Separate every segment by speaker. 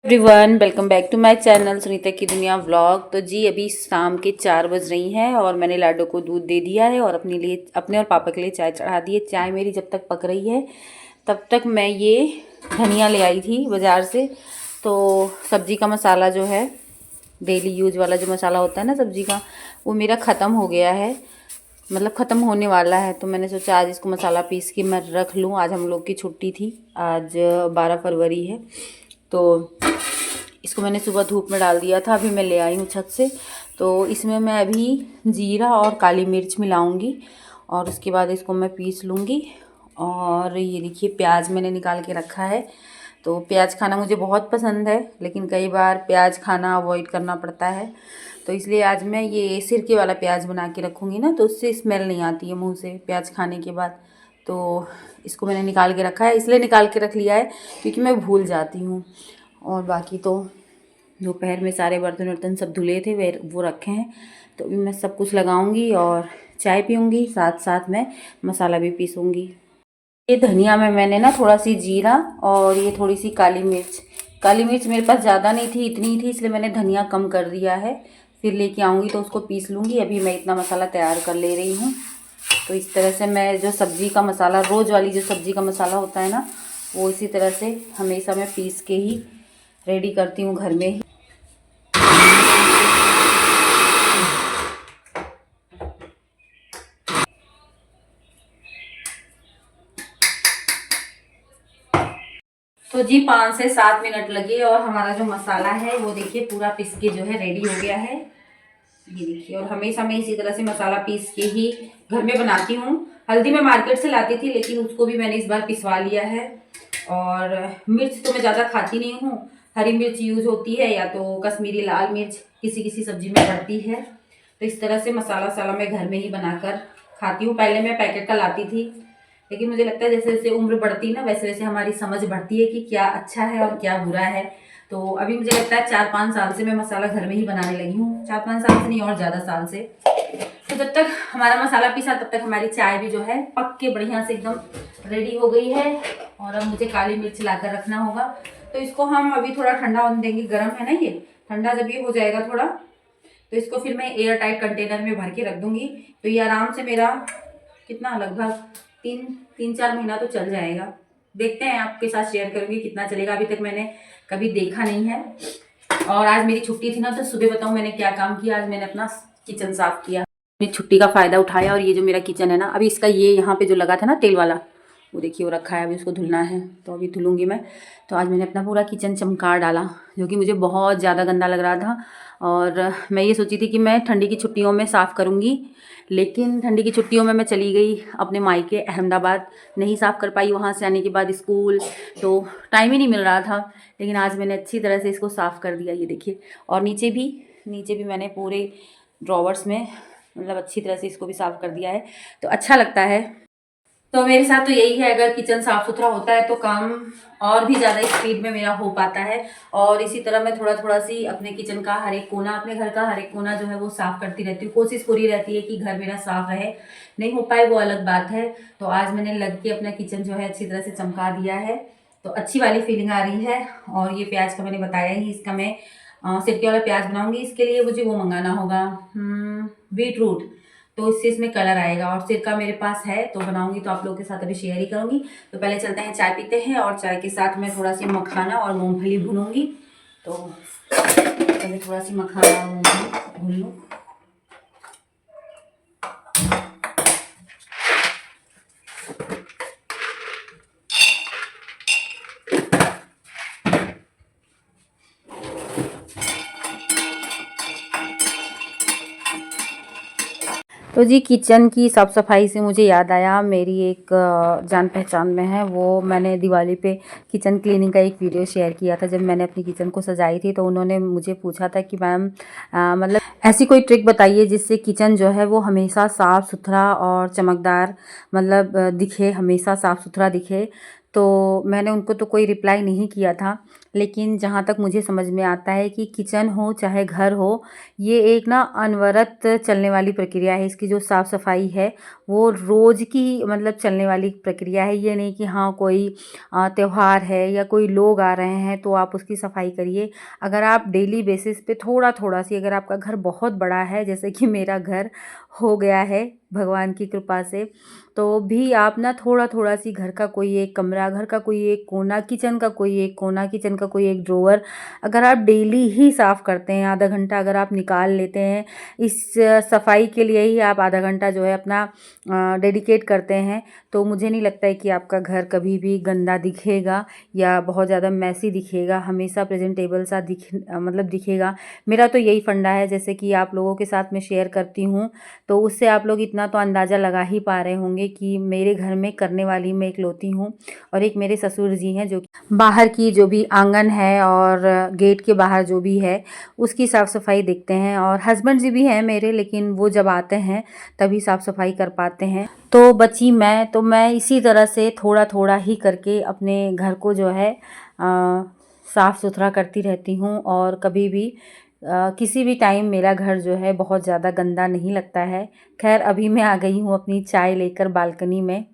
Speaker 1: Everyone, welcome back to my channel Sunita की दुनिया vlog. तो जी अभी शाम के 4 बज रही हैं और मैंने लाडो को दूध दे दिया है और अपने और पापा के लिए चाय चढ़ा दी है। चाय मेरी जब तक पक रही है तब तक मैं ये धनिया ले आई थी बाज़ार से। तो सब्ज़ी का मसाला जो है, डेली यूज वाला जो मसाला होता है ना सब्ज़ी का, वो मेरा ख़त्म हो गया है, मतलब ख़त्म होने वाला है। तो मैंने सोचा आज इसको मसाला पीस के मैं रख लूँ। आज हम लोग की छुट्टी थी, आज 12 फरवरी है। तो इसको मैंने सुबह धूप में डाल दिया था, अभी मैं ले आई हूँ छत से। तो इसमें मैं अभी जीरा और काली मिर्च मिलाऊंगी और उसके बाद इसको मैं पीस लूँगी। और ये देखिए प्याज मैंने निकाल के रखा है। तो प्याज खाना मुझे बहुत पसंद है, लेकिन कई बार प्याज खाना अवॉइड करना पड़ता है। तो इसलिए आज मैं ये सिरके वाला प्याज बना के रखूँगी ना, तो उससे स्मेल नहीं आती है मुँह से प्याज खाने के बाद। तो इसको मैंने निकाल के रखा है, इसलिए निकाल के रख लिया है क्योंकि मैं भूल जाती हूँ। और बाकी तो दोपहर में सारे बर्तन वर्तन सब धुले थे, वे वो रखे हैं। तो अभी मैं सब कुछ लगाऊंगी और चाय पीऊँगी, साथ साथ में मसाला भी पीसूँगी। ये धनिया में मैंने ना थोड़ा सी जीरा और ये थोड़ी सी काली मिर्च मेरे पास ज़्यादा नहीं थी, इतनी ही थी, इसलिए मैंने धनिया कम कर दिया है। फिर लेके आऊँगी तो उसको पीस लूँगी। अभी मैं इतना मसाला तैयार कर ले रही हूँ। तो इस तरह से मैं जो सब्ज़ी का मसाला, रोज़ वाली जो सब्ज़ी का मसाला होता है ना, वो इसी तरह से हमेशा मैं पीस के ही रेडी करती हूँ घर में ही। तो जी 5 से 7 मिनट लगे और हमारा जो मसाला है वो देखिए पूरा पीस के जो है रेडी हो गया है। ये देखिए, और हमेशा मैं इसी तरह से मसाला पीस के ही घर में बनाती हूँ। हल्दी मैं मार्केट से लाती थी, लेकिन उसको भी मैंने इस बार पिसवा लिया है। और मिर्च तो मैं ज़्यादा खाती नहीं हूँ, हरी मिर्च यूज़ होती है या तो कश्मीरी लाल मिर्च किसी किसी सब्जी में पड़ती है। तो इस तरह से मसाला वसाला मैं घर में ही बनाकर खाती हूँ। पहले मैं पैकेट का लाती थी, लेकिन मुझे लगता है जैसे जैसे उम्र बढ़ती है ना, वैसे वैसे हमारी समझ बढ़ती है कि क्या अच्छा है और क्या बुरा है। तो अभी मुझे लगता है 4-5 साल से मैं मसाला घर में ही बनाने लगी हूँ। 4-5 साल से नहीं, और ज़्यादा साल से। तो जब तक हमारा मसाला पीसा तब तक हमारी चाय भी जो है पक के बढ़िया से एकदम रेडी हो गई है। और अब मुझे काली मिर्च लाकर रखना होगा। तो इसको हम अभी थोड़ा ठंडा होने देंगे, गर्म है ना ये, ठंडा जब ये हो जाएगा थोड़ा, तो इसको फिर मैं एयर टाइट कंटेनर में भर के रख दूंगी। तो ये आराम से मेरा कितना, लगभग 3-4 महीना तो चल जाएगा। देखते हैं, आपके साथ शेयर करूंगी कितना चलेगा। अभी तक मैंने कभी देखा नहीं है। और आज मेरी छुट्टी थी ना, तो सुबह बताऊं मैंने क्या काम किया। आज मैंने अपना किचन साफ किया, अपनी छुट्टी का फ़ायदा उठाया। और ये जो मेरा किचन है ना, अभी इसका ये यहाँ पे जो लगा था ना तेल वाला, वो देखिए वो रखा है, अभी उसको धुलना है, तो अभी धुलूंगी मैं। तो आज मैंने अपना पूरा किचन चमका डाला, जो कि मुझे बहुत ज़्यादा गंदा लग रहा था। और मैं ये सोची थी कि मैं ठंडी की छुट्टियों में साफ़ करूँगी, लेकिन ठंडी की छुट्टियों में मैं चली गई अपने मायके अहमदाबाद, नहीं साफ़ कर पाई। वहाँ से आने के बाद स्कूल, तो टाइम ही नहीं मिल रहा था। लेकिन आज मैंने अच्छी तरह से इसको साफ़ कर दिया, ये देखिए। और नीचे भी मैंने पूरे ड्रॉवर्स में, मतलब अच्छी तरह से इसको भी साफ़ कर दिया है, तो अच्छा लगता है। तो मेरे साथ तो यही है, अगर किचन साफ़ सुथरा होता है तो काम और भी ज़्यादा स्पीड में मेरा हो पाता है। और इसी तरह मैं थोड़ा थोड़ा सी अपने किचन का हर एक कोना, अपने घर का हर एक कोना जो है वो साफ़ करती रहती हूँ। कोशिश पूरी रहती है कि घर मेरा साफ़ रहे, नहीं हो पाए वो अलग बात है। तो आज मैंने लग के अपना किचन जो है अच्छी तरह से चमका दिया है, तो अच्छी वाली फीलिंग आ रही है। और ये प्याज का मैंने बताया ही, इसका मैं सिरके वाला प्याज बनाऊंगी। इसके लिए मुझे वो मंगाना होगा, बीट रूट, तो इससे इसमें कलर आएगा। और सिरका मेरे पास है, तो बनाऊंगी तो आप लोगों के साथ अभी शेयर ही करूंगी। तो पहले चलते हैं, चाय पीते हैं, और चाय के साथ मैं थोड़ा सी मखाना और मूंगफली भूनूंगी। तो पहले थोड़ा सी मखाना और मूंगफली भून लूँ। तो जी किचन की साफ़ सफाई से मुझे याद आया, मेरी एक जान पहचान में है, वो मैंने दिवाली पे किचन क्लीनिंग का एक वीडियो शेयर किया था। जब मैंने अपनी किचन को सजाई थी, तो उन्होंने मुझे पूछा था कि मैम मतलब ऐसी कोई ट्रिक बताइए जिससे किचन जो है वो हमेशा साफ़ सुथरा और चमकदार, मतलब दिखे, हमेशा साफ़ सुथरा दिखे। तो मैंने उनको तो कोई रिप्लाई नहीं किया था, लेकिन जहाँ तक मुझे समझ में आता है कि किचन हो चाहे घर हो, ये एक ना अनवरत चलने वाली प्रक्रिया है। इसकी जो साफ़ सफाई है वो रोज़ की मतलब चलने वाली प्रक्रिया है। ये नहीं कि हाँ कोई त्यौहार है या कोई लोग आ रहे हैं तो आप उसकी सफाई करिए। अगर आप डेली बेसिस पे थोड़ा थोड़ा सी, अगर आपका घर बहुत बड़ा है जैसे कि मेरा घर हो गया है भगवान की कृपा से, तो भी आप ना थोड़ा थोड़ा सी घर का कोई एक कमरा, घर का कोई एक कोना, किचन का कोई एक कोना, किचन का कोई एक ड्रॉवर अगर आप डेली ही साफ़ करते हैं, आधा घंटा अगर आप निकाल लेते हैं इस सफाई के लिए ही, आप आधा घंटा जो है अपना डेडिकेट करते हैं, तो मुझे नहीं लगता है कि आपका घर कभी भी गंदा दिखेगा या बहुत ज़्यादा मैसी दिखेगा। हमेशा प्रेजेंटेबल सा मतलब दिखेगा। मेरा तो यही फंडा है, जैसे कि आप लोगों के साथ मैं शेयर करती हूँ तो उससे आप लोग इतना तो अंदाज़ा लगा ही पा रहे होंगे कि मेरे घर में करने वाली मैं इकलौती हूँ। और एक मेरे ससुर जी हैं जो बाहर की जो भी आंगन है और गेट के बाहर जो भी है उसकी साफ़ सफाई देखते हैं। और हस्बैंड जी भी हैं मेरे, लेकिन वो जब आते हैं तभी साफ़ सफाई कर पाते हैं। तो बची मैं इसी तरह से थोड़ा थोड़ा ही करके अपने घर को जो है साफ़ सुथरा करती रहती हूँ। और कभी भी किसी भी टाइम मेरा घर जो है बहुत ज़्यादा गंदा नहीं लगता है। खैर अभी मैं आ गई हूँ अपनी चाय लेकर बालकनी में,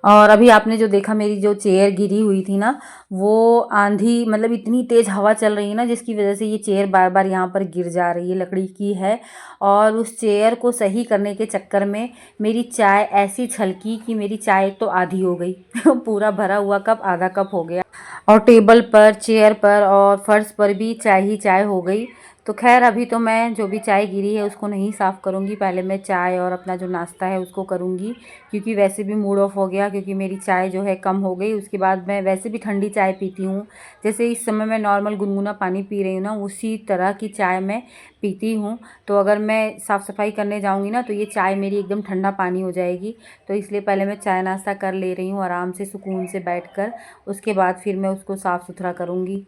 Speaker 1: और अभी आपने जो देखा मेरी जो चेयर गिरी हुई थी ना, वो आंधी मतलब इतनी तेज़ हवा चल रही है ना जिसकी वजह से ये चेयर बार बार यहाँ पर गिर जा रही है। लकड़ी की है और उस चेयर को सही करने के चक्कर में मेरी चाय ऐसी छलकी कि मेरी चाय तो आधी हो गई पूरा भरा हुआ कप आधा कप हो गया, और टेबल पर, चेयर पर और फर्श पर भी चाय ही चाय हो गई। तो खैर अभी तो मैं जो भी चाय गिरी है उसको नहीं साफ़ करूँगी, पहले मैं चाय और अपना जो नाश्ता है उसको करूँगी, क्योंकि वैसे भी मूड ऑफ हो गया, क्योंकि मेरी चाय जो है कम हो गई। उसके बाद मैं वैसे भी ठंडी चाय पीती हूँ, जैसे इस समय मैं नॉर्मल गुनगुना पानी पी रही हूँ ना, उसी तरह की चाय मैं पीती हूँ। तो अगर मैं साफ़ सफाई करने जाऊँगी ना तो ये चाय मेरी एकदम ठंडा पानी हो जाएगी। तो इसलिए पहले मैं चाय नाश्ता कर ले रही हूँ आराम से सुकून से बैठकर, उसके बाद फिर मैं उसको साफ़ सुथरा करूँगी।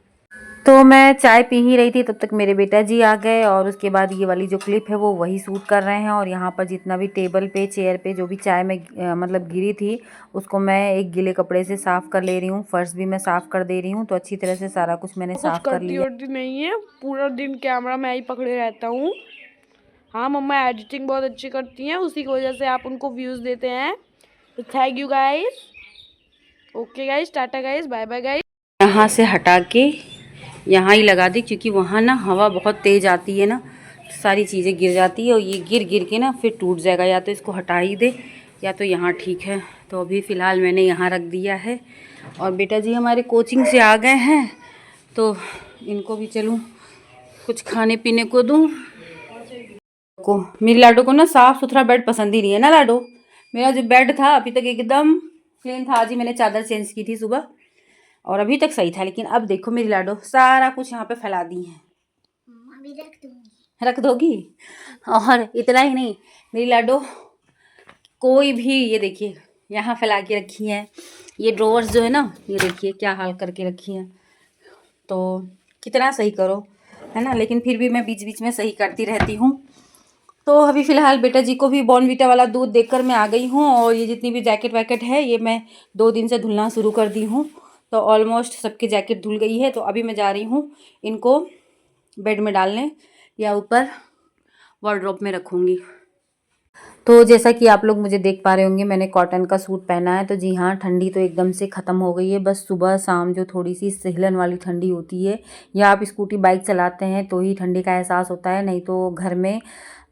Speaker 1: तो मैं चाय पी ही रही थी तब तक मेरे बेटा जी आ गए, और उसके बाद ये वाली जो क्लिप है वो वही शूट कर रहे हैं। और यहाँ पर जितना भी टेबल पे, चेयर पे जो भी चाय में मतलब गिरी थी उसको मैं एक गीले कपड़े से साफ़ कर ले रही हूँ। फर्श भी मैं साफ़ कर दे रही हूँ। तो अच्छी तरह से सारा कुछ मैंने साफ़ कर लिया।
Speaker 2: करती नहीं है, पूरा दिन कैमरा मैं ही पकड़े रहता हूँ। हाँ मम्मा एडिटिंग बहुत अच्छी करती हैं, उसी की वजह से आप उनको व्यूज़ देते हैं। तो thank you guys. Okay guys, tata guys, bye bye guys.
Speaker 1: यहाँ से हटा के यहाँ ही लगा दी, क्योंकि वहाँ ना हवा बहुत तेज़ आती है ना, सारी चीज़ें गिर जाती है और ये गिर गिर के ना फिर टूट जाएगा। या तो इसको हटा ही दे या तो यहाँ ठीक है। तो अभी फ़िलहाल मैंने यहाँ रख दिया है। और बेटा जी हमारे कोचिंग से आ गए हैं तो इनको भी चलूँ कुछ खाने पीने को दूँ। को मेरी लाडो को ना साफ़ सुथरा बेड पसंद ही नहीं है ना लाडो। मेरा जो बेड था अभी तक एकदम क्लीन था। आज ही मैंने चादर चेंज की थी सुबह और अभी तक सही था, लेकिन अब देखो मेरी लाडो सारा कुछ यहाँ पे फैला दी है। अभी रख दोगी। और इतना ही नहीं, मेरी लाडो कोई भी, ये देखिए यहाँ फैला के रखी है। ये ड्रॉवर्स जो है ना, ये देखिए क्या हाल करके रखी है। तो कितना सही करो, है ना, लेकिन फिर भी मैं बीच बीच में सही करती रहती हूँ। तो अभी फ़िलहाल बेटा जी को भी बॉर्नवीटा वाला दूध देकर मैं आ गई हूँ। और ये जितनी भी जैकेट वैकेट है ये मैं 2 दिन से धुलना शुरू कर दी हूँ। तो ऑलमोस्ट सबकी जैकेट धुल गई है। तो अभी मैं जा रही हूँ इनको बेड में डालने या ऊपर वार्डरोब में रखूँगी। तो जैसा कि आप लोग मुझे देख पा रहे होंगे मैंने कॉटन का सूट पहना है। तो जी हाँ, ठंडी तो एकदम से ख़त्म हो गई है। बस सुबह शाम जो थोड़ी सी सहलन वाली ठंडी होती है, या आप स्कूटी बाइक चलाते हैं तो ही ठंडी का एहसास होता है, नहीं तो घर में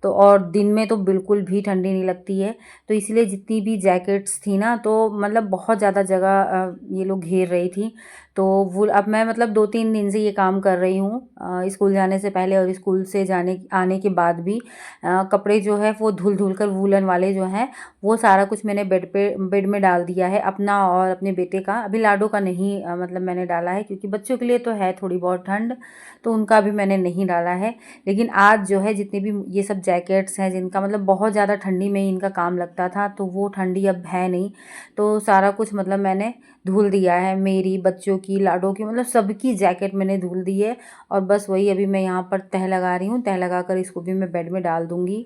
Speaker 1: तो और दिन में तो बिल्कुल भी ठंडी नहीं लगती है। तो इसलिए जितनी भी जैकेट्स थी ना, तो मतलब बहुत ज़्यादा जगह ये लोग घेर रही थी। तो वो अब मैं मतलब 2-3 दिन से ये काम कर रही हूँ, स्कूल जाने से पहले और स्कूल से आने के बाद भी। कपड़े जो है वो धुल कर वूलन वाले जो हैं वो सारा कुछ मैंने बेड में डाल दिया है, अपना और अपने बेटे का। अभी लाडो का नहीं मतलब मैंने डाला है, क्योंकि बच्चों के लिए तो है थोड़ी बहुत ठंड, तो उनका भी मैंने नहीं डाला है। लेकिन आज जो है जितने भी ये सब जैकेट्स हैं जिनका मतलब बहुत ज़्यादा ठंडी में ही इनका काम लगता था, तो वो ठंडी अब है नहीं। तो सारा कुछ मतलब मैंने धुल दिया है, मेरी, बच्चों की, लाडो की, मतलब सबकी जैकेट मैंने धुल दी है। और बस वही अभी मैं यहाँ पर तह लगा रही हूँ। तह लगा कर इसको भी मैं बेड में डाल दूँगी।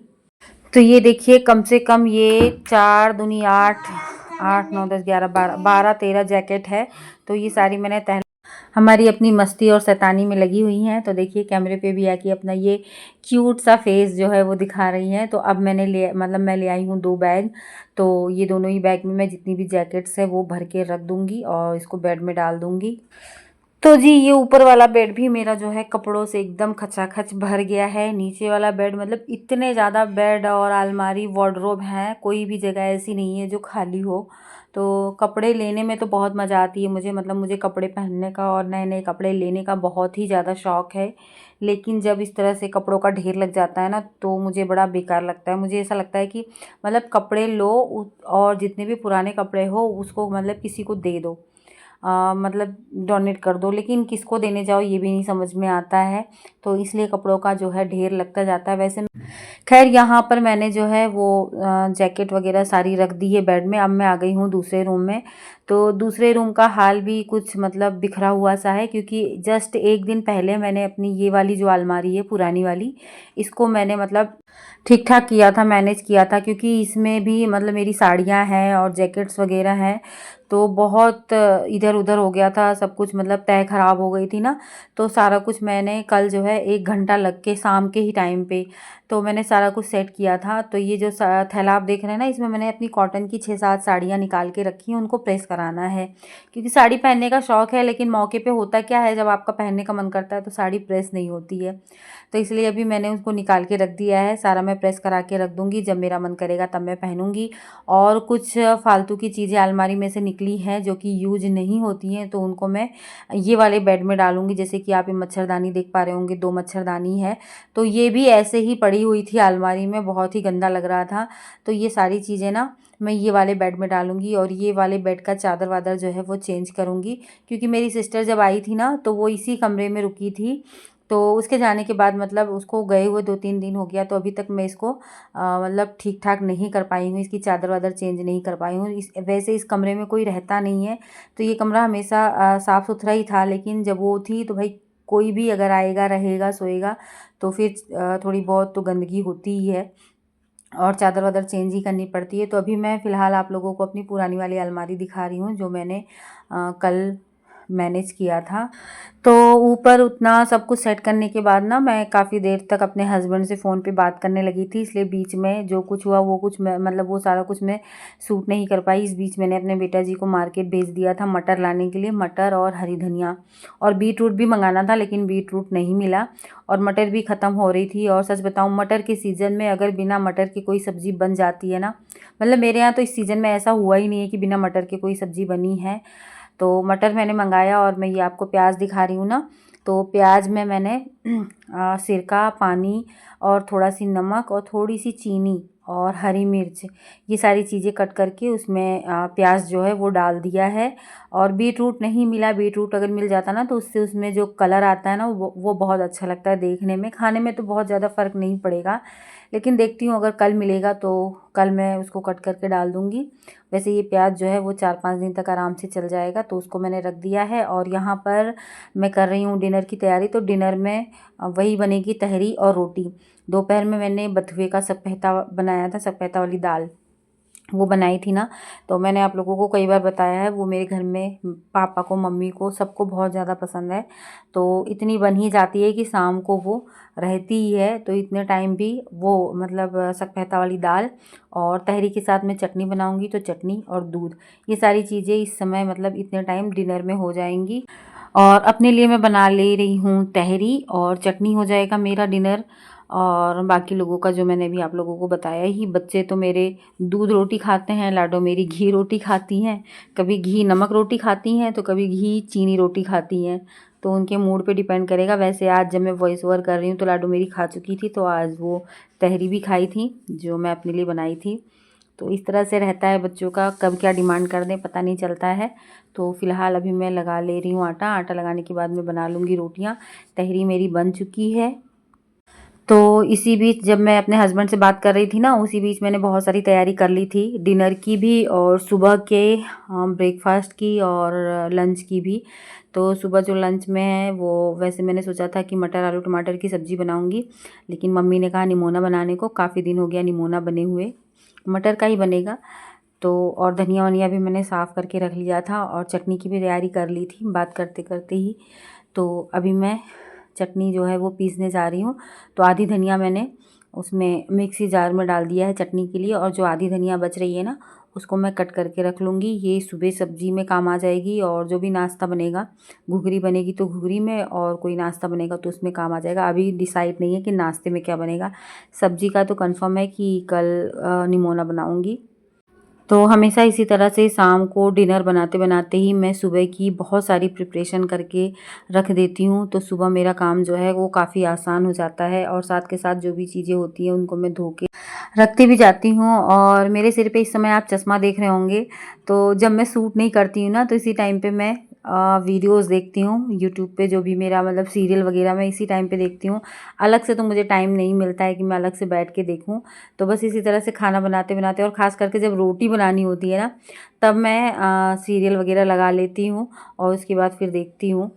Speaker 1: तो ये देखिए कम से कम ये 4 दूनी 8, 8 9 10 11 12 13 जैकेट है। तो ये सारी मैंने तह हमारी अपनी मस्ती और शैतानी में लगी हुई हैं। तो देखिए कैमरे पे भी आके अपना ये क्यूट सा फेस जो है वो दिखा रही हैं। तो अब मैंने मैं ले आई हूँ 2 बैग। तो ये दोनों ही बैग में मैं जितनी भी जैकेट्स है वो भर के रख दूँगी और इसको बेड में डाल दूँगी। तो जी ये ऊपर वाला बेड भी मेरा जो है कपड़ों से एकदम खचाखच भर गया है। नीचे वाला बेड मतलब इतने ज़्यादा बेड और अलमारी वार्डरोब हैं, कोई भी जगह ऐसी नहीं है जो खाली हो। तो कपड़े लेने में तो बहुत मज़ा आती है मुझे, मतलब मुझे कपड़े पहनने का और नए-नए कपड़े लेने का बहुत ही ज़्यादा शौक़ है। लेकिन जब इस तरह से कपड़ों का ढेर लग जाता है ना, तो मुझे बड़ा बेकार लगता है। मुझे ऐसा लगता है कि मतलब कपड़े लो और जितने भी पुराने कपड़े हो उसको मतलब किसी को दे दो। मतलब डोनेट कर दो, लेकिन किसको देने जाओ ये भी नहीं समझ में आता है। तो इसलिए कपड़ों का जो है ढेर लगता जाता है। वैसे खैर यहाँ पर मैंने जो है वो जैकेट वगैरह सारी रख दी है बेड में। अब मैं आ गई हूँ दूसरे रूम में। तो दूसरे रूम का हाल भी कुछ मतलब बिखरा हुआ सा है, क्योंकि जस्ट 1 दिन पहले मैंने अपनी ये वाली जो अलमारी है पुरानी वाली, इसको मैंने मतलब ठीक ठाक किया था, मैनेज किया था। क्योंकि इसमें भी मतलब मेरी साड़ियाँ हैं और जैकेट्स वगैरह हैं, तो बहुत इधर उधर हो गया था सब कुछ, मतलब तय ख़राब हो गई थी ना। तो सारा कुछ मैंने कल जो है 1 घंटा लग के शाम के ही टाइम पे तो मैंने सारा कुछ सेट किया था। तो ये जो थैला आप देख रहे हैं ना, इसमें मैंने अपनी कॉटन की 6-7 साड़ियाँ निकाल के रखी हैं, उनको प्रेस कराना है। क्योंकि साड़ी पहनने का शौक़ है, लेकिन मौके पे होता क्या है, जब आपका पहनने का मन करता है तो साड़ी प्रेस नहीं होती है। तो इसलिए अभी मैंने उसको निकाल के रख दिया है। सारा मैं प्रेस करा के रख दूँगी, जब मेरा मन करेगा तब मैं पहनूँगी। और कुछ फालतू की चीज़ें अलमारी में से निकली हैं जो कि यूज़ नहीं होती हैं, तो उनको मैं ये वाले बेड में डालूँगी। जैसे कि आप ये मच्छरदानी देख पा रहे होंगे, 2 मच्छरदानी है। तो ये भी ऐसे ही पड़ी हुई थी अलमारी में, बहुत ही गंदा लग रहा था। तो ये सारी चीज़ें ना मैं ये वाले बेड में डालूँगी और ये वाले बेड का चादर-वादर जो है वो चेंज करूँगी। क्योंकि मेरी सिस्टर जब आई थी ना, तो वो इसी कमरे में रुकी थी। तो उसके जाने के बाद मतलब उसको गए हुए 2-3 दिन हो गया, तो अभी तक मैं इसको मतलब ठीक-ठाक नहीं कर पाई हूँ, इसकी चादर-वादर चेंज नहीं कर पाई हूँ। वैसे इस कमरे में कोई रहता नहीं है, तो ये कमरा हमेशा साफ़-सुथरा ही था। लेकिन जब वो थी तो भाई कोई भी अगर आएगा, रहेगा, सोएगा, तो फिर थोड़ी बहुत तो गंदगी होती ही है और चादर-वादर चेंज ही करनी पड़ती है। तो अभी मैं फ़िलहाल आप लोगों को अपनी पुरानी वाली अलमारी दिखा रही हूँ, जो मैंने कल मैनेज किया था। तो ऊपर उतना सब कुछ सेट करने के बाद ना मैं काफ़ी देर तक अपने हस्बैंड से फ़ोन पे बात करने लगी थी, इसलिए बीच में जो कुछ हुआ वो कुछ मैं मतलब वो सारा कुछ मैं शूट नहीं कर पाई। इस बीच मैंने अपने बेटा जी को मार्केट भेज दिया था मटर लाने के लिए, मटर और हरी धनिया और बीटरूट भी मंगाना था, लेकिन बीटरूट नहीं मिला और मटर भी ख़त्म हो रही थी। और सच बताऊँ, मटर के सीज़न में अगर बिना मटर की कोई सब्ज़ी बन जाती है ना, मतलब मेरे यहाँ तो इस सीज़न में ऐसा हुआ ही नहीं है कि बिना मटर के कोई सब्ज़ी बनी है। तो मटर मैंने मंगाया और मैं ये आपको प्याज दिखा रही हूँ ना, तो प्याज में मैंने सिरका, पानी और थोड़ा-सी नमक और थोड़ी-सी चीनी और हरी मिर्च, ये सारी चीज़ें कट करके उसमें प्याज जो है वो डाल दिया है। और बीटरूट नहीं मिला, बीटरूट अगर मिल जाता ना तो उससे उसमें जो कलर आता है ना वो बहुत अच्छा लगता है देखने में। खाने में तो बहुत ज़्यादा फ़र्क नहीं पड़ेगा, लेकिन देखती हूँ अगर कल मिलेगा तो कल मैं उसको कट करके डाल दूँगी। वैसे ये प्याज जो है वो 4-5 दिन तक आराम से चल जाएगा, तो उसको मैंने रख दिया है। और यहाँ पर मैं कर रही हूँ डिनर की तैयारी। तो डिनर में वही बनेगी, तहरी और रोटी। दोपहर में मैंने बथुए का सपेता बनाया था, सपेता वाली दाल वो बनाई थी ना, तो मैंने आप लोगों को कई बार बताया है, वो मेरे घर में पापा को, मम्मी को, सबको बहुत ज़्यादा पसंद है। तो इतनी बन ही जाती है कि शाम को वो रहती ही है, तो इतने टाइम भी वो मतलब सपेता वाली दाल और तहरी के साथ में चटनी बनाऊंगी, तो चटनी और दूध, ये सारी चीज़ें इस समय मतलब इतने टाइम डिनर में हो जाएंगी। और अपने लिए मैं बना ले रही हूँ तहरी और चटनी, हो जाएगा मेरा डिनर। और बाकी लोगों का जो मैंने भी आप लोगों को बताया ही, बच्चे तो मेरे दूध रोटी खाते हैं, लाडो मेरी घी रोटी खाती हैं, कभी घी नमक रोटी खाती हैं तो कभी घी चीनी रोटी खाती हैं, तो उनके मूड पे डिपेंड करेगा। वैसे आज जब मैं वॉइस ओवर कर रही हूँ तो लाडो मेरी खा चुकी थी, तो आज वो तहरी भी खाई थी जो मैं अपने लिए बनाई थी। तो इस तरह से रहता है बच्चों का, कब क्या डिमांड कर दें पता नहीं चलता है। तो फ़िलहाल अभी मैं लगा ले रही हूँ आटा, आटा लगाने के बाद मैं बना लूँगी रोटियाँ। तहरी मेरी बन चुकी है। तो इसी बीच जब मैं अपने हस्बैंड से बात कर रही थी ना, उसी बीच मैंने बहुत सारी तैयारी कर ली थी, डिनर की भी और सुबह के ब्रेकफास्ट की और लंच की भी। तो सुबह जो लंच में है वो वैसे मैंने सोचा था कि मटर आलू टमाटर की सब्ज़ी बनाऊंगी, लेकिन मम्मी ने कहा निमोना बनाने को, काफ़ी दिन हो गया निमोना बने हुए, मटर का ही बनेगा। तो और धनिया वनिया भी मैंने साफ़ करके रख लिया था और चटनी की भी तैयारी कर ली थी बात करते करते ही। तो अभी मैं चटनी जो है वो पीसने जा रही हूँ। तो आधी धनिया मैंने उसमें मिक्सी जार में डाल दिया है चटनी के लिए, और जो आधी धनिया बच रही है ना उसको मैं कट करके रख लूँगी। ये सुबह सब्जी में काम आ जाएगी, और जो भी नाश्ता बनेगा, घुघरी बनेगी तो घुघरी में, और कोई नाश्ता बनेगा तो उसमें काम आ जाएगा। अभी डिसाइड नहीं है कि नाश्ते में क्या बनेगा। सब्जी का तो कंफर्म है कि कल निमोना बनाऊँगी। तो हमेशा इसी तरह से शाम को डिनर बनाते बनाते ही मैं सुबह की बहुत सारी प्रिपरेशन करके रख देती हूँ। तो सुबह मेरा काम जो है वो काफ़ी आसान हो जाता है, और साथ के साथ जो भी चीज़ें होती हैं उनको मैं धो के रखती भी जाती हूँ। और मेरे सिर पे इस समय आप चश्मा देख रहे होंगे। तो जब मैं सूट नहीं करती हूँ ना तो इसी टाइम पे मैं वीडियोस देखती हूँ यूट्यूब पे, जो भी मेरा मतलब सीरियल वगैरह मैं इसी टाइम पे देखती हूँ। अलग से तो मुझे टाइम नहीं मिलता है कि मैं अलग से बैठ के देखूँ। तो बस इसी तरह से खाना बनाते बनाते, और ख़ास करके जब रोटी बनानी होती है ना तब मैं सीरियल वगैरह लगा लेती हूँ और उसके बाद फिर देखती हूँ।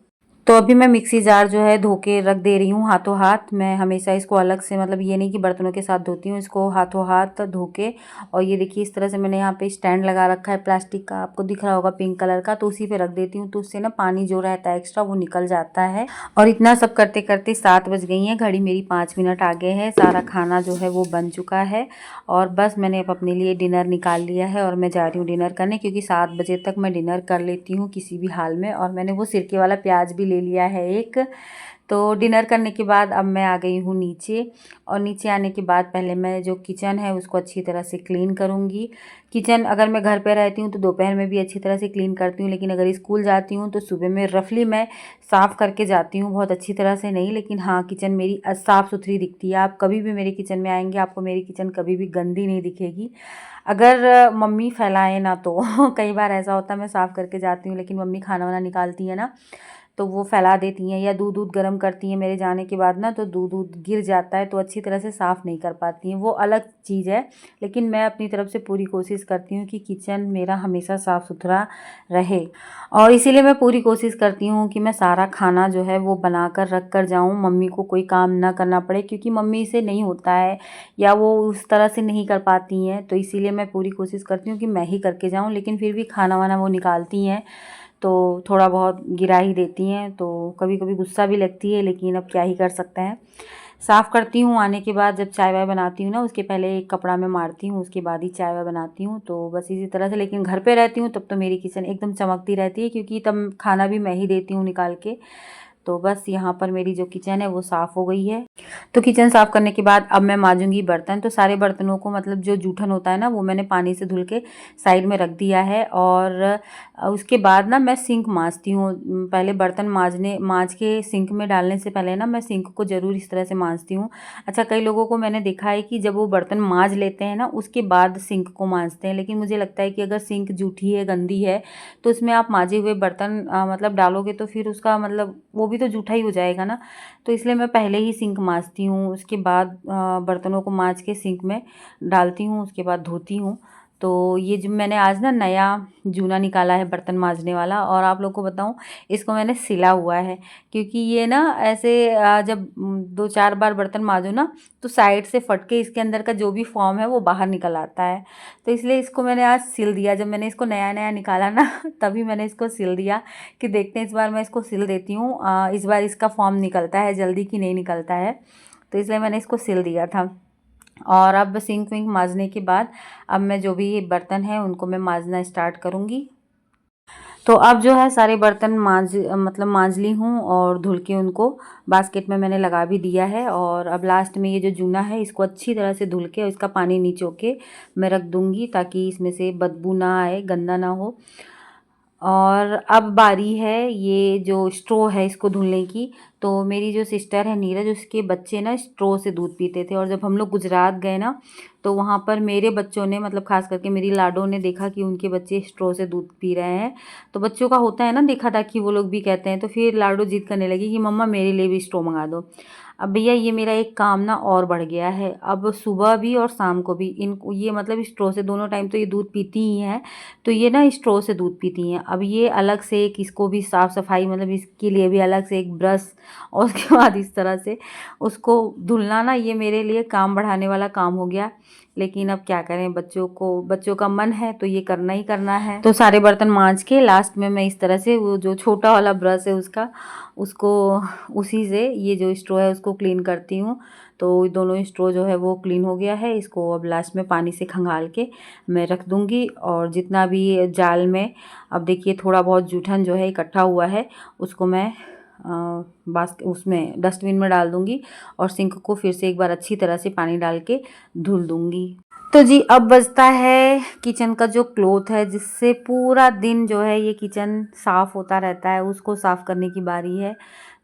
Speaker 1: तो अभी मैं मिक्सी जार जो है धो के रख दे रही हूँ हाथों हाथ। मैं हमेशा इसको अलग से, मतलब ये नहीं कि बर्तनों के साथ धोती हूँ, इसको हाथों हाथ धो के। और ये देखिए इस तरह से मैंने यहाँ पे स्टैंड लगा रखा है प्लास्टिक का, आपको दिख रहा होगा पिंक कलर का, तो उसी पे रख देती हूँ। तो उससे ना पानी जो रहता है एक्स्ट्रा वो निकल जाता है। और इतना सब करते करते 7 बज गई हैं, घड़ी मेरी 5 मिनट आगे है। सारा खाना जो है वो बन चुका है, और बस मैंने अब अपने लिए डिनर निकाल लिया है और मैं जा रही हूँ डिनर करने, क्योंकि 7 बजे तक मैं डिनर कर लेती हूँ किसी भी हाल में। और मैंने वो सिरके वाला प्याज भी ले लिया है एक। तो डिनर करने के बाद अब मैं आ गई हूँ नीचे, और नीचे आने के बाद पहले मैं जो किचन है उसको अच्छी तरह से क्लीन करूँगी। किचन अगर मैं घर पे रहती हूँ तो दोपहर में भी अच्छी तरह से क्लीन करती हूँ, लेकिन अगर स्कूल जाती हूँ तो सुबह में रफली मैं साफ़ करके जाती हूँ, बहुत अच्छी तरह से नहीं, लेकिन हाँ किचन मेरी साफ़ सुथरी दिखती है। आप कभी भी मेरे किचन में आएंगे आपको मेरी किचन कभी भी गंदी नहीं दिखेगी, अगर मम्मी फैलाए ना तो कई बार ऐसा होता है मैं साफ़ करके जाती हूँ लेकिन मम्मी खाना वाना निकालती है ना तो वो फैला देती हैं, या दूध दूध गर्म करती हैं मेरे जाने के बाद ना, तो दूध दूध गिर जाता है तो अच्छी तरह से साफ़ नहीं कर पाती हैं, वो अलग चीज़ है। लेकिन मैं अपनी तरफ से पूरी कोशिश करती हूँ कि किचन मेरा हमेशा साफ़ सुथरा रहे, और इसीलिए मैं पूरी कोशिश करती हूँ कि मैं सारा खाना जो है वो बना कर रख कर जाऊँ, मम्मी को कोई काम ना करना पड़े, क्योंकि मम्मी से नहीं होता है या वो उस तरह से नहीं कर पाती हैं। तो इसीलिए मैं पूरी कोशिश करती हूँ कि मैं ही करके जाऊँ, लेकिन फिर भी खाना वाना वो निकालती हैं तो थोड़ा बहुत गिरा ही देती हैं, तो कभी कभी गुस्सा भी लगती है, लेकिन अब क्या ही कर सकते हैं। साफ़ करती हूँ, आने के बाद जब चाय वाय बनाती हूँ ना उसके पहले एक कपड़ा में मारती हूँ, उसके बाद ही चाय वाय बनाती हूँ। तो बस इसी तरह से, लेकिन घर पे रहती हूँ तब तो मेरी किचन एकदम चमकती रहती है, क्योंकि तब खाना भी मैं ही देती हूँ निकाल के। तो बस यहाँ पर मेरी जो किचन है वो साफ़ हो गई है। तो किचन साफ़ करने के बाद अब मैं मांजूंगी बर्तन। तो सारे बर्तनों को, मतलब जो जूठन होता है ना, वो मैंने पानी से धुल के साइड में रख दिया है, और उसके बाद ना मैं सिंक मांजती हूँ। पहले बर्तन मांज के सिंक में डालने से पहले ना मैं सिंक को ज़रूर इस तरह से मांजती हूँ। अच्छा, कई लोगों को मैंने देखा है कि जब वो बर्तन मांज लेते हैं ना उसके बाद सिंक को मांजते हैं, लेकिन मुझे लगता है कि अगर सिंक जूठी है, गंदी है, तो उसमें आप मांजे हुए बर्तन मतलब डालोगे तो फिर उसका मतलब वो भी तो जूठा ही हो जाएगा ना। तो इसलिए मैं पहले ही सिंक मांजती हूँ, उसके बाद बर्तनों को मांज के सिंक में डालती हूँ, उसके बाद धोती हूँ। तो ये जो मैंने आज ना नया जूना निकाला है बर्तन मांजने वाला, और आप लोग को बताऊँ इसको मैंने सिला हुआ है, क्योंकि ये ना ऐसे जब 2-4 बार बर्तन मांजो ना तो साइड से फट के इसके अंदर का जो भी फॉर्म है वो बाहर निकल आता है। तो इसलिए इसको मैंने आज सिल दिया। जब मैंने इसको नया नया निकाला ना तभी मैंने इसको सिल दिया कि देखते हैं इस बार मैं इसको सिल देती हूँ, इस बार इसका फॉर्म निकलता है जल्दी कि नहीं निकलता है। तो इसलिए मैंने इसको सिल दिया था। और अब सिंक विंक मांजने के बाद अब मैं जो भी बर्तन है उनको मैं मांजना स्टार्ट करूँगी। तो अब जो है सारे बर्तन मांज ली हूँ, और धुल के उनको बास्केट में मैंने लगा भी दिया है। और अब लास्ट में ये जो जूना है इसको अच्छी तरह से धुल के इसका पानी निचो के मैं रख दूँगी, ताकि इसमें से बदबू ना आए, गंदा ना हो। और अब बारी है ये जो स्ट्रो है इसको धुलने की। तो मेरी जो सिस्टर है नीरज, उसके बच्चे ना स्ट्रो से दूध पीते थे, और जब हम लोग गुजरात गए ना तो वहाँ पर मेरे बच्चों ने, मतलब खास करके मेरी लाडो ने देखा कि उनके बच्चे स्ट्रो से दूध पी रहे हैं। तो बच्चों का होता है ना देखा ताकि वो लोग भी कहते हैं, तो फिर लाडो जिद करने लगी कि मम्मा मेरे लिए भी स्ट्रो मंगा दो। अब भैया ये मेरा एक काम ना और बढ़ गया है, अब सुबह भी और शाम को भी इनको ये मतलब स्ट्रो से दोनों टाइम तो ये दूध पीती ही हैं। तो ये ना स्ट्रो से दूध पीती हैं। अब ये अलग से एक इसको भी साफ़ सफाई, मतलब इसके लिए भी अलग से एक ब्रश, और उसके बाद इस तरह से उसको धुलना ना, ये मेरे लिए काम बढ़ाने वाला काम हो गया। लेकिन अब क्या करें, बच्चों का मन है तो ये करना ही करना है। तो सारे बर्तन मांज के लास्ट में मैं इस तरह से वो जो छोटा वाला ब्रश है उसको उसी से ये जो स्ट्रो है उसको क्लीन करती हूँ। तो दोनों स्ट्रो जो है वो क्लीन हो गया है। इसको अब लास्ट में पानी से खंगाल के मैं रख दूँगी। और जितना भी जाल में अब देखिए थोड़ा बहुत जूठन जो है इकट्ठा हुआ है उसको मैं उसमें डस्टबिन में डाल दूँगी और सिंक को फिर से एक बार अच्छी तरह से पानी डाल के धुल दूँगी। तो जी अब बचता है किचन का जो क्लॉथ है, जिससे पूरा दिन जो है ये किचन साफ़ होता रहता है, उसको साफ़ करने की बारी है।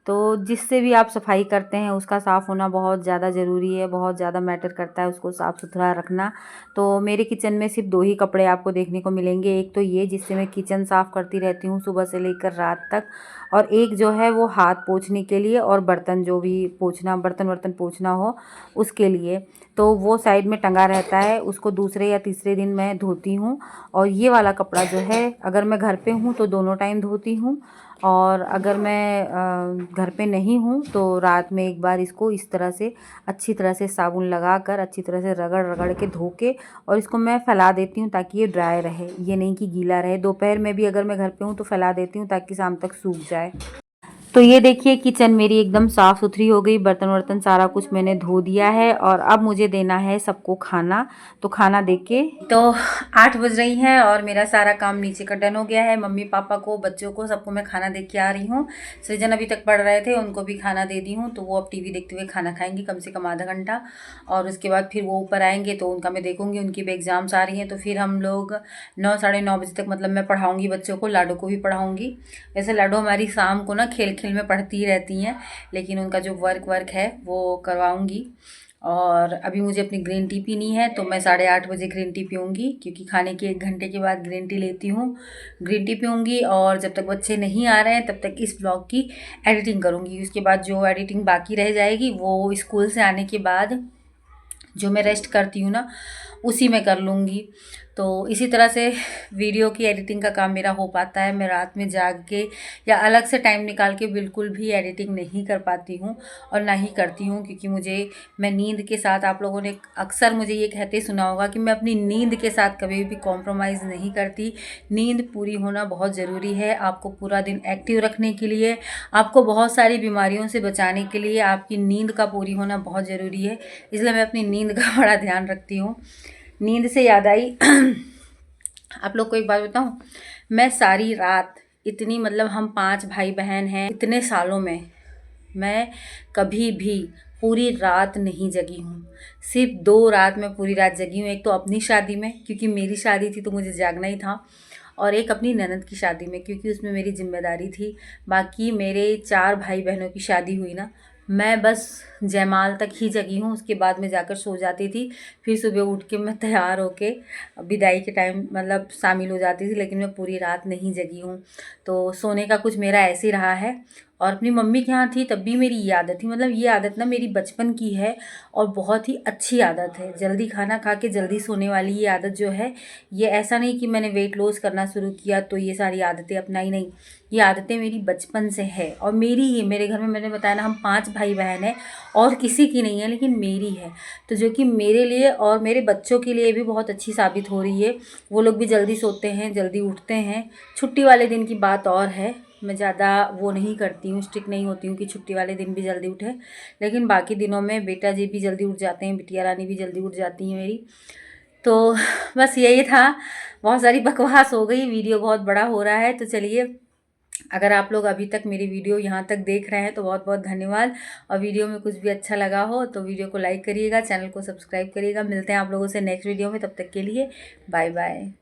Speaker 1: तो जिससे भी आप सफाई करते हैं उसका साफ़ होना बहुत ज़्यादा ज़रूरी है, बहुत ज़्यादा मैटर करता है उसको साफ़ सुथरा रखना। तो मेरे किचन में सिर्फ 2 ही कपड़े आपको देखने को मिलेंगे। एक तो ये जिससे मैं किचन साफ़ करती रहती हूँ सुबह से लेकर रात तक, और एक जो है वो हाथ पोंछने के लिए और बर्तन जो भी बर्तन पोंछना हो उसके लिए। तो वो साइड में टंगा रहता है, उसको दूसरे या तीसरे दिन मैं धोती हूँ। और ये वाला कपड़ा जो है अगर मैं घर पे हूँ तो दोनों टाइम धोती हूँ, और अगर मैं घर पे नहीं हूँ तो रात में एक बार इसको इस तरह से अच्छी तरह से साबुन लगाकर अच्छी तरह से रगड़ रगड़ के धो के और इसको मैं फैला देती हूँ ताकि ये ड्राई रहे, ये नहीं कि गीला रहे। दोपहर में भी अगर मैं घर पे हूँ तो फैला देती हूँ ताकि शाम तक सूख जाए। तो ये देखिए किचन मेरी एकदम साफ़ सुथरी हो गई, बर्तन वर्तन सारा कुछ मैंने धो दिया है। और अब मुझे देना है सबको खाना। तो खाना दे के तो 8 बज रही हैं और मेरा सारा काम नीचे का डन हो गया है। मम्मी पापा को, बच्चों को, सबको मैं खाना दे के आ रही हूँ। सृजन अभी तक पढ़ रहे थे, उनको भी खाना दे दी हूँ। तो वो अब टीवी देखते हुए खाना खाएंगी कम से कम आधा घंटा, और उसके बाद फिर वो ऊपर आएंगे तो उनका मैं देखूँगी। उनकी भी एग्ज़ाम्स आ रही हैं तो फिर हम लोग 9 साढ़े 9 बजे तक मतलब मैं पढ़ाऊँगी बच्चों को, लाडो को भी पढ़ाऊँगी। वैसे लाडो हमारी शाम को ना खेल खेल में पढ़ती रहती हैं, लेकिन उनका जो वर्क है वो करवाऊँगी। और अभी मुझे अपनी ग्रीन टी पीनी है तो मैं 8:30 बजे ग्रीन टी पीऊँगी, क्योंकि खाने के 1 घंटे के बाद ग्रीन टी लेती हूँ। ग्रीन टी पीऊँगी और जब तक बच्चे नहीं आ रहे हैं तब तक इस ब्लॉग की एडिटिंग करूँगी। उसके बाद जो एडिटिंग बाकी रह जाएगी वो स्कूल से आने के बाद जो मैं रेस्ट करती हूँ ना उसी में कर लूँगी। तो इसी तरह से वीडियो की एडिटिंग का काम मेरा हो पाता है। मैं रात में जाग के या अलग से टाइम निकाल के बिल्कुल भी एडिटिंग नहीं कर पाती हूँ और ना ही करती हूँ, क्योंकि मैं नींद के साथ, आप लोगों ने अक्सर मुझे ये कहते सुना होगा कि मैं अपनी नींद के साथ कभी भी कॉम्प्रोमाइज़ नहीं करती। नींद पूरी होना बहुत ज़रूरी है आपको पूरा दिन एक्टिव रखने के लिए, आपको बहुत सारी बीमारियों से बचाने के लिए आपकी नींद का पूरी होना बहुत ज़रूरी है। इसलिए मैं अपनी नींद का बड़ा ध्यान रखती हूँ। नींद से याद आई आप लोग को एक बात बताऊं, मैं सारी रात इतनी, मतलब हम 5 भाई बहन हैं, इतने सालों में मैं कभी भी पूरी रात नहीं जगी हूँ। सिर्फ 2 रात मैं पूरी रात जगी हूँ। एक तो अपनी शादी में, क्योंकि मेरी शादी थी तो मुझे जागना ही था, और एक अपनी ननद की शादी में, क्योंकि उसमें मेरी जिम्मेदारी थी। बाकी मेरे 4 भाई बहनों की शादी हुई ना, मैं बस जयमाल तक ही जगी हूँ, उसके बाद में जाकर सो जाती थी। फिर सुबह उठ के मैं तैयार होके विदाई के टाइम मतलब शामिल हो जाती थी, लेकिन मैं पूरी रात नहीं जगी हूँ। तो सोने का कुछ मेरा ऐसे ही रहा है। और अपनी मम्मी के यहाँ थी तब भी मेरी ये आदत थी, मतलब ये आदत ना मेरी बचपन की है और बहुत ही अच्छी आदत है। जल्दी खाना खा के जल्दी सोने वाली ये आदत जो है, ये ऐसा नहीं कि मैंने वेट लॉस करना शुरू किया तो ये सारी आदतें अपनाई, नहीं, ये आदतें मेरी बचपन से है। और मेरी ही, मेरे घर में मैंने बताया ना हम 5 भाई बहन हैं और किसी की नहीं है, लेकिन मेरी है। तो जो कि मेरे लिए और मेरे बच्चों के लिए भी बहुत अच्छी साबित हो रही है। वो लोग भी जल्दी सोते हैं, जल्दी उठते हैं। छुट्टी वाले दिन की बात और है, मैं ज़्यादा वो नहीं करती हूँ, स्ट्रिक्ट नहीं होती हूँ कि छुट्टी वाले दिन भी जल्दी उठे, लेकिन बाकी दिनों में बेटा जी भी जल्दी उठ जाते हैं, बिटिया रानी भी जल्दी उठ जाती हैं मेरी। तो बस यही था, बहुत सारी बकवास हो गई, वीडियो बहुत बड़ा हो रहा है। तो चलिए, अगर आप लोग अभी तक मेरी वीडियो यहाँ तक देख रहे हैं तो बहुत बहुत धन्यवाद। और वीडियो में कुछ भी अच्छा लगा हो तो वीडियो को लाइक करिएगा, चैनल को सब्सक्राइब करिएगा। मिलते हैं आप लोगों से नेक्स्ट वीडियो में, तब तक के लिए बाय बाय।